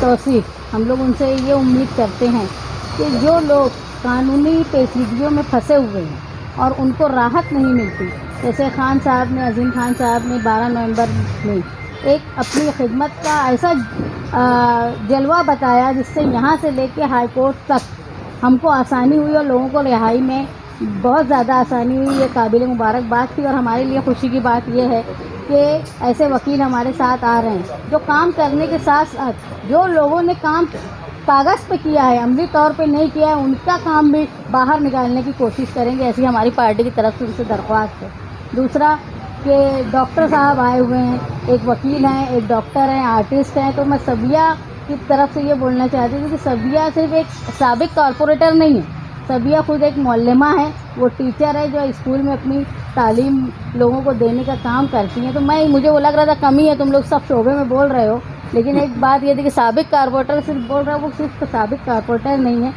तौसीफ हम लोग उनसे ये उम्मीद करते हैं कि जो लोग कानूनी पेचीदगियों में फंसे हुए हैं और उनको राहत नहीं मिलती, जैसे खान साहब ने, अजीम खान साहब ने 12 नवंबर में एक अपनी खिदमत का ऐसा जलवा बताया जिससे यहाँ से लेके हाई कोर्ट तक हमको आसानी हुई और लोगों को रिहाई में बहुत ज़्यादा आसानी हुई। ये काबिल मुबारकबाद थी और हमारे लिए खुशी की बात यह है कि ऐसे वकील हमारे साथ आ रहे हैं जो काम करने के साथ साथ जो लोगों ने काम कागज़ पे किया है, अमली तौर पे नहीं किया है, उनका काम भी बाहर निकालने की कोशिश करेंगे। ऐसी हमारी पार्टी की तरफ से उनसे दरख्वास्त है। दूसरा कि डॉक्टर साहब आए हुए हैं, एक वकील हैं, एक डॉक्टर हैं, आर्टिस्ट हैं, तो मैं सबिया की तरफ से ये बोलना चाहती हूँ कि सबिया सिर्फ एक साबिक कॉरपोरेटर नहीं है, सबिया खुद एक मौलमा है, वो टीचर है जो स्कूल में अपनी तालीम लोगों को देने का काम करती हैं। तो मुझे वो लग रहा था कमी है, तुम लोग सब शोबे में बोल रहे हो, लेकिन एक बात ये थी कि साबिक कॉरपोरेटर सिर्फ बोल रहा है, वो सिर्फ साबिक कॉरपोरेटर नहीं है।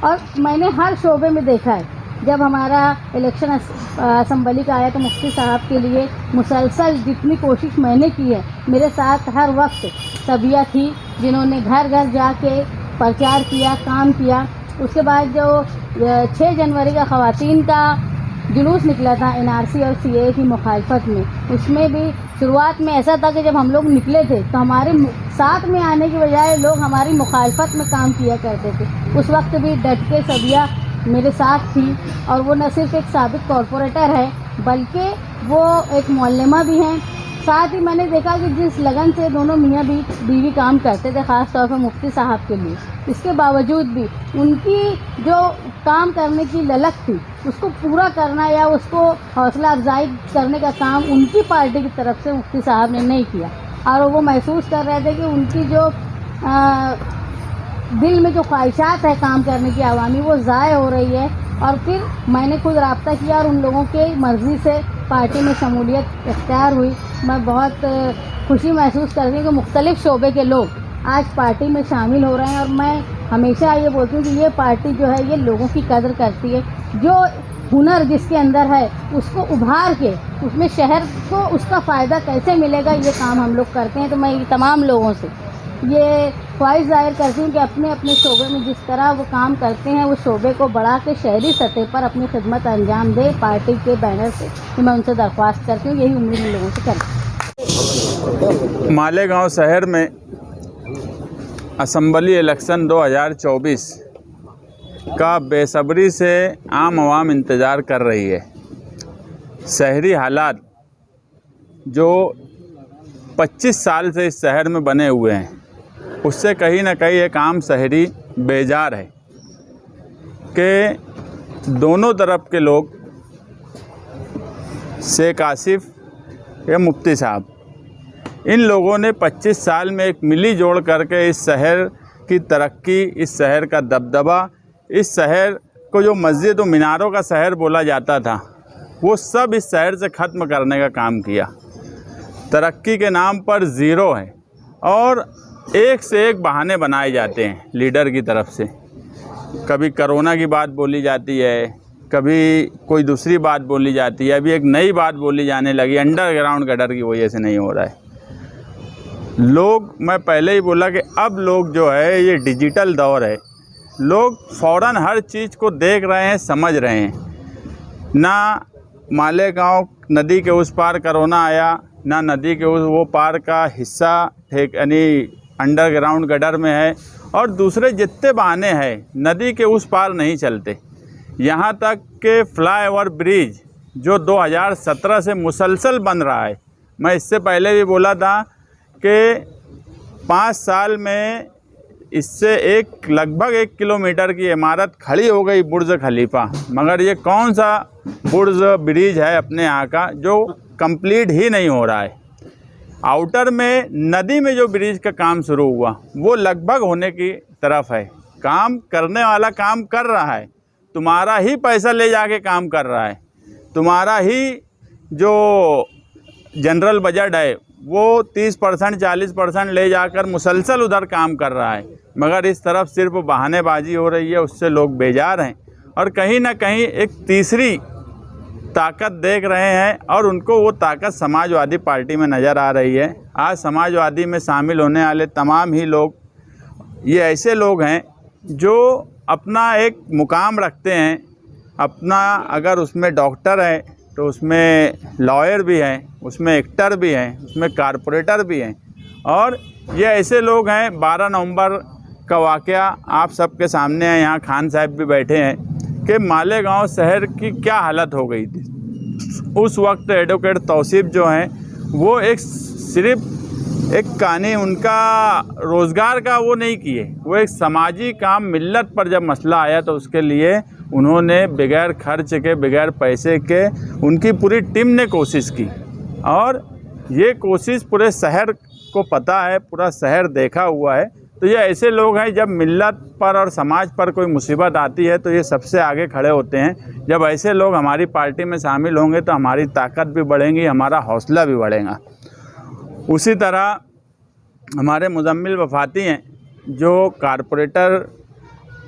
और मैंने हर शोबे में देखा है, जब हमारा इलेक्शन असम्बली का आया तो मुफ्ती साहब के लिए मुसलसल जितनी कोशिश मैंने की है, मेरे साथ हर वक्त सबिया थी जिन्होंने घर घर जाके प्रचार किया, काम किया। उसके बाद जो 6 जनवरी का ख़वातीन का जुलूस निकला था NRC और CAA की मुखालफत में, उसमें भी शुरुआत में ऐसा था कि जब हम लोग निकले थे तो हमारे साथ में आने की बजाय लोग हमारी मुखालफत में काम किया करते थे। उस वक्त भी डट के सबिया मेरे साथ थी और वो न सिर्फ एक साबिक कॉरपोरेटर है बल्कि वो एक मौलमा भी हैं। साथ ही मैंने देखा कि जिस लगन से दोनों मियाँ बीवी काम करते थे, ख़ास तौर पर मुफ्ती साहब के लिए, इसके बावजूद भी उनकी जो काम करने की ललक थी उसको पूरा करना या उसको हौसला अफजाई करने का काम उनकी पार्टी की तरफ से मुफ्ती साहब ने नहीं किया। और वो महसूस कर रहे थे कि उनकी जो दिल में जो ख्वाहिशात है काम करने की आवामी, वो ज़ाय हो रही है। और फिर मैंने खुद रब्ता किया और उन लोगों के मर्ज़ी से पार्टी में शमूलियत इख्तियार हुई। मैं बहुत खुशी महसूस करती हूँ कि मुख्तलिफ़ शोबे के लोग आज पार्टी में शामिल हो रहे हैं। और मैं हमेशा ये बोलती हूँ कि ये पार्टी जो है ये लोगों की कदर करती है, जो हुनर जिसके अंदर है उसको उभार के उसमें शहर को उसका फ़ायदा कैसे मिलेगा, ये काम हम लोग करते हैं। तो मैं तमाम लोगों से ये ख्वाहिश ज़ाहिर करती हूँ कि अपने अपने शोबे में जिस तरह वो काम करते हैं वो शोबे को बढ़ा के शहरी सतह पर अपनी खिदमत अंजाम दे पार्टी के बैनर से। तो मैं उनसे दरख्वास्त करती हूँ, यही उम्मीद इन लोगों से करती हूँ। मालेगांव शहर में असम्बली इलेक्शन 2024 का बेसब्री से आम आवाम इंतज़ार कर रही है। शहरी हालात जो 25 साल से इस शहर में बने हुए हैं, उससे कहीं ना कहीं एक आम शहरी बेजार है कि दोनों तरफ के लोग, शेख आसिफ या मुफ्ती साहब, इन लोगों ने 25 साल में एक मिली जोड़ करके इस शहर की तरक्की, इस शहर का दबदबा, इस शहर को जो मस्जिद और मीनारों का शहर बोला जाता था, वो सब इस शहर से ख़त्म करने का काम किया। तरक्की के नाम पर ज़ीरो है और एक से एक बहाने बनाए जाते हैं लीडर की तरफ से। कभी कोरोना की बात बोली जाती है, कभी कोई दूसरी बात बोली जाती है, अभी एक नई बात बोली जाने लगी, अंडरग्राउंड गटर की वजह से नहीं हो रहा है। लोग, मैं पहले ही बोला कि अब लोग जो है ये डिजिटल दौर है, लोग फ़ौरन हर चीज़ को देख रहे हैं, समझ रहे हैं। ना मालेगांव नदी के उस पार कोरोना आया, ना नदी के वो पार का हिस्सा यानी अंडरग्राउंड गटर में है, और दूसरे जितने बहाने हैं नदी के उस पार नहीं चलते। यहाँ तक कि फ्लाईओवर ब्रिज जो 2017 से मुसलसल बन रहा है, मैं इससे पहले भी बोला था कि 5 साल में इससे लगभग 1 किलोमीटर की इमारत खड़ी हो गई, बुर्ज खलीफा। मगर ये कौन सा बुर्ज ब्रिज है अपने यहाँ का जो कंप्लीट ही नहीं हो रहा है। आउटर में नदी में जो ब्रिज का काम शुरू हुआ वो लगभग होने की तरफ है। काम करने वाला काम कर रहा है, तुम्हारा ही पैसा ले जाके काम कर रहा है, तुम्हारा ही जो जनरल बजट है वो 30% 40% ले जाकर मुसलसल उधर काम कर रहा है। मगर इस तरफ सिर्फ बहानेबाजी हो रही है, उससे लोग बेजार हैं और कहीं ना कहीं एक तीसरी ताकत देख रहे हैं और उनको वो ताकत समाजवादी पार्टी में नज़र आ रही है। आज समाजवादी में शामिल होने वाले तमाम ही लोग ये ऐसे लोग हैं जो अपना एक मुकाम रखते हैं अपना, अगर उसमें डॉक्टर है तो उसमें लॉयर भी हैं, उसमें एक्टर भी हैं, उसमें कारपोरेटर भी हैं। और ये ऐसे लोग हैं, 12 नवंबर का वाक़या आप सबके सामने है, यहाँ खान साहब भी बैठे हैं, कि मालेगांव शहर की क्या हालत हो गई थी। उस वक्त एडवोकेट तौसीफ जो हैं वो सिर्फ एक कहानी, उनका रोज़गार का वो नहीं किए, वो एक समाजी काम, मिल्लत पर जब मसला आया तो उसके लिए उन्होंने बगैर खर्च के, बगैर पैसे के, उनकी पूरी टीम ने कोशिश की। और ये कोशिश पूरे शहर को पता है, पूरा शहर देखा हुआ है। तो ये ऐसे लोग हैं, जब मिल्लत पर और समाज पर कोई मुसीबत आती है तो ये सबसे आगे खड़े होते हैं। जब ऐसे लोग हमारी पार्टी में शामिल होंगे तो हमारी ताकत भी बढ़ेगी, हमारा हौसला भी बढ़ेगा। उसी तरह हमारे मुजम्मिल वफाती हैं, जो कारपोरेटर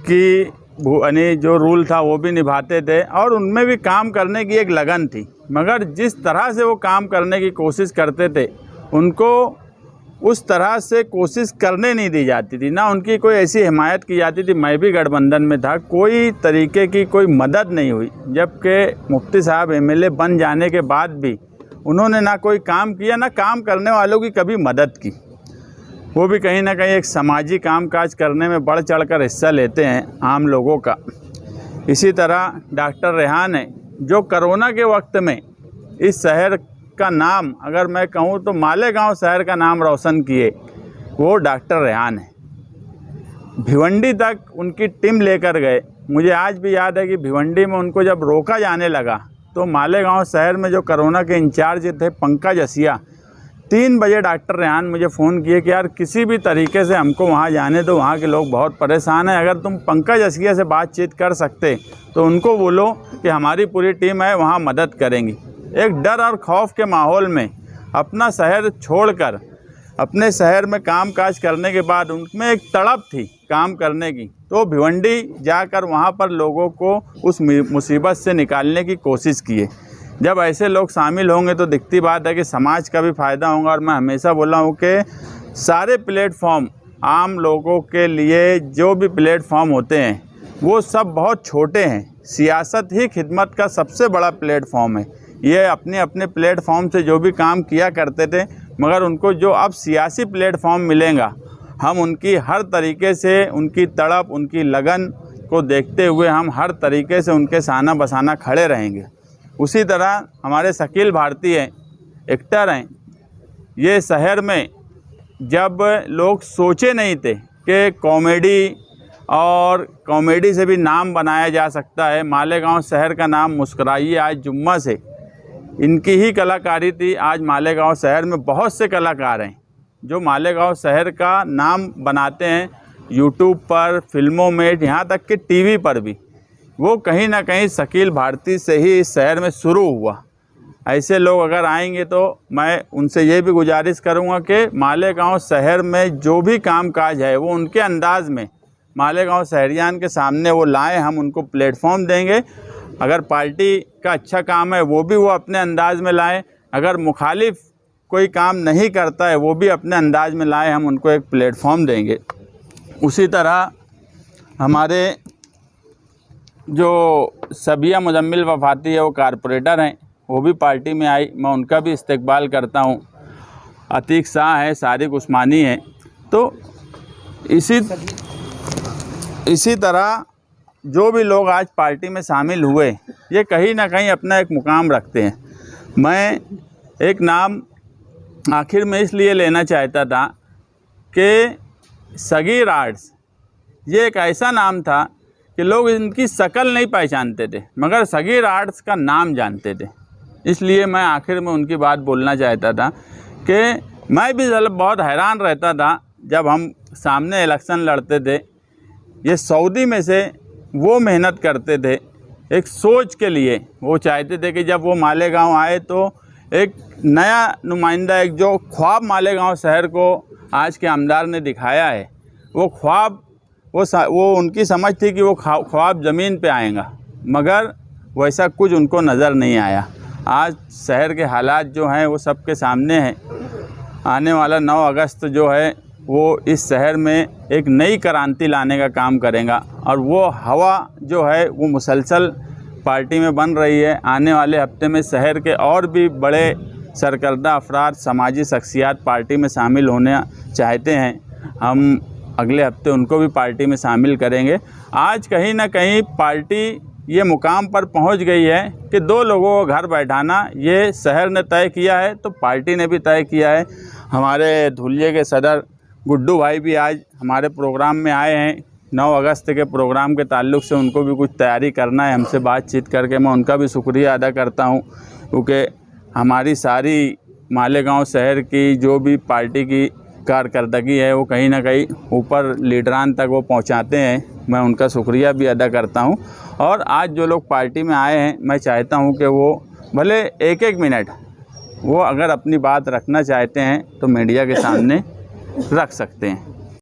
की यानी जो रूल था वो भी निभाते थे और उनमें भी काम करने की एक लगन थी। मगर जिस तरह से वो काम करने की कोशिश करते थे, उनको उस तरह से कोशिश करने नहीं दी जाती थी, ना उनकी कोई ऐसी हिमायत की जाती थी। मैं भी गठबंधन में था, कोई तरीके की कोई मदद नहीं हुई। जबकि मुफ्ती साहब एमएलए बन जाने के बाद भी उन्होंने ना कोई काम किया, ना काम करने वालों की कभी मदद की। वो भी कहीं ना कहीं एक समाजी कामकाज करने में बढ़ चढ़कर हिस्सा लेते हैं आम लोगों का। इसी तरह डॉक्टर रेहान है, जो कोरोना के वक्त में इस शहर का नाम, अगर मैं कहूँ तो मालेगांव शहर का नाम रोशन किए, वो डॉक्टर रेहान है। भिवंडी तक उनकी टीम लेकर गए। मुझे आज भी याद है कि भिवंडी में उनको जब रोका जाने लगा तो मालेगांव शहर में जो कोरोना के इंचार्ज थे पंकज असिया, 3 बजे डॉक्टर रेहान मुझे फ़ोन किए कि यार किसी भी तरीके से हमको वहाँ जाने दो, वहाँ के लोग बहुत परेशान हैं, अगर तुम पंकज असिया से बातचीत कर सकते तो उनको बोलो कि हमारी पूरी टीम है, वहाँ मदद करेंगी। एक डर और खौफ के माहौल में अपना शहर छोड़कर अपने शहर में कामकाज करने के बाद उनमें एक तड़प थी काम करने की, तो भिवंडी जाकर वहाँ पर लोगों को उस मुसीबत से निकालने की कोशिश किए। जब ऐसे लोग शामिल होंगे तो दिखती बात है कि समाज का भी फ़ायदा होगा। और मैं हमेशा बोला हूँ कि सारे प्लेटफॉर्म आम लोगों के लिए जो भी प्लेटफॉर्म होते हैं वो सब बहुत छोटे हैं। सियासत ही खिदमत का सबसे बड़ा प्लेटफॉर्म है। ये अपने अपने प्लेटफॉर्म से जो भी काम किया करते थे, मगर उनको जो अब सियासी प्लेटफॉर्म मिलेगा, हम उनकी हर तरीके से, उनकी तड़प, उनकी लगन को देखते हुए हम हर तरीके से उनके साना बसाना खड़े रहेंगे। उसी तरह हमारे शकील भारती हैं, एक्टर हैं। ये शहर में जब लोग सोचे नहीं थे कि कॉमेडी से भी नाम बनाया जा सकता है, मालेगांव शहर का नाम मुस्कुराइए आज जुम्मा से, इनकी ही कलाकारी थी। आज मालेगांव शहर में बहुत से कलाकार हैं जो मालेगांव शहर का नाम बनाते हैं, यूट्यूब पर, फिल्मों में, यहाँ तक कि टीवी पर भी। वो कहीं ना कहीं शकील भारती से ही इस शहर में शुरू हुआ। ऐसे लोग अगर आएंगे तो मैं उनसे ये भी गुजारिश करूँगा कि मालेगांव शहर में जो भी कामकाज है वो उनके अंदाज़ में मालेगांव शहरियान के सामने वो लाएं, हम उनको प्लेटफॉर्म देंगे। अगर पार्टी का अच्छा काम है वो भी वो अपने अंदाज़ में लाएं, अगर मुखालिफ कोई काम नहीं करता है वो भी अपने अंदाज़ में लाएं, हम उनको एक प्लेटफॉर्म देंगे। उसी तरह हमारे जो सबिया मुजम्मिल वफाती है, वो कारपोरेटर हैं, वो भी पार्टी में आई, मैं उनका भी इस्तकबाल करता हूँ। अतीक शाह है, सारिक उस्मानी है। तो इसी तरह जो भी लोग आज पार्टी में शामिल हुए, ये कहीं ना कहीं अपना एक मुकाम रखते हैं। मैं एक नाम आखिर में इसलिए लेना चाहता था कि सगीर आर्ट्स, ये एक ऐसा नाम था कि लोग इनकी शक्ल नहीं पहचानते थे, मगर सगीर आर्ट्स का नाम जानते थे। इसलिए मैं आखिर में उनकी बात बोलना चाहता था कि मैं भी बहुत हैरान रहता था जब हम सामने इलेक्शन लड़ते थे। ये सऊदी में से वो मेहनत करते थे एक सोच के लिए, वो चाहते थे कि जब वो मालेगांव आए तो एक नया नुमाइंदा, एक जो ख्वाब मालेगांव शहर को आज के आमदार ने दिखाया है, वो ख्वाब वो उनकी समझ थी कि वो ख्वाब ज़मीन पे आएगा, मगर वैसा कुछ उनको नज़र नहीं आया। आज शहर के हालात जो हैं वो सबके सामने हैं। आने वाला 9 अगस्त जो है वो इस शहर में एक नई क्रांति लाने का काम करेगा। और वो हवा जो है वो मुसलसल पार्टी में बन रही है। आने वाले हफ्ते में शहर के और भी बड़े सरकर्दा अफराद, समाजी शख्सियात पार्टी में शामिल होना चाहते हैं। हम अगले हफ्ते उनको भी पार्टी में शामिल करेंगे। आज कहीं ना कहीं पार्टी ये मुकाम पर पहुंच गई है कि 2 लोगों को घर बैठाना ये शहर ने तय किया है, तो पार्टी ने भी तय किया है। हमारे धुलिये के सदर गुड्डू भाई भी आज हमारे प्रोग्राम में आए हैं। 9 अगस्त के प्रोग्राम के ताल्लुक़ से उनको भी कुछ तैयारी करना है, हमसे बातचीत करके मैं उनका भी शुक्रिया अदा करता हूँ, क्योंकि हमारी सारी मालेगांव शहर की जो भी पार्टी की कारकर्दगी है वो कहीं ना कहीं ऊपर लीडरान तक वो पहुंचाते हैं। मैं उनका शुक्रिया भी अदा करता हूं। और आज जो लोग पार्टी में आए हैं, मैं चाहता हूं कि वो भले 1-1 मिनट वो अगर अपनी बात रखना चाहते हैं तो मीडिया के सामने रख सकते हैं।